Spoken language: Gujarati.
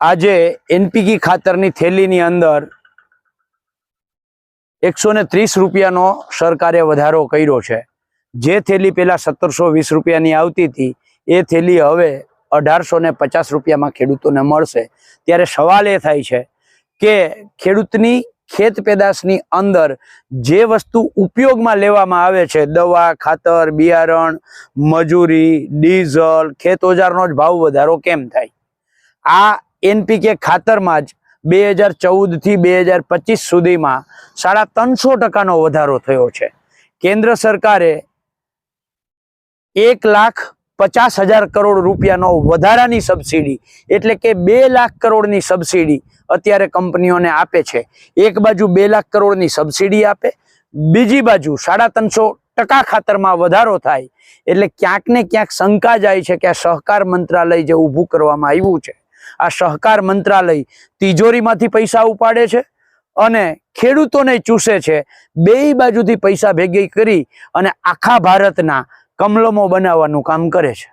આજે એનપીકે ખાતરની થેલીની અંદર 130 રૂપિયાનો સરકારે વધારો કર્યો છે। જે થેલી પહેલા 1720 રૂપિયાની આવતી હતી એ થેલી હવે 1850 રૂપિયામાં ખેડૂતોને મળશે। ત્યારે સવાલ એ થાય છે કે ખેડૂતની ખેત પેદાશની અંદર જે વસ્તુ ઉપયોગમાં લેવામાં આવે છે, દવા, ખાતર, બિયારણ, મજૂરી, ડીઝલ, ખેત ઓજારનો જ ભાવ વધારો કેમ થાય? આ એનપીકે ખાતરમાં જ 2014 થી 2025 સુધીમાં 350% વધારો થયો છે। કેન્દ્ર સરકારે 1,50,000 કરોડ રૂપિયાનો વધારાની સબસિડી એટલે કે 2 લાખ કરોડની સબસિડી અત્યારે કંપનીઓને આપે છે। એક બાજુ 2 લાખ કરોડની સબસિડી આપે, બીજી બાજુ 350% ખાતરમાં વધારો થાય એટલે ક્યાંક ને ક્યાંક શંકા જાય છે કે આ સહકાર મંત્રાલય જે ઊભું કરવામાં આવ્યું છે, આ સહકાર મંત્રાલય તિજોરીમાંથી પૈસા ઉપાડે છે અને ખેડૂતોને ચૂસે છે। બેય બાજુથી પૈસા ભેગી કરી અને આખા ભારતના કમલમો બનાવવાનું કામ કરે છે।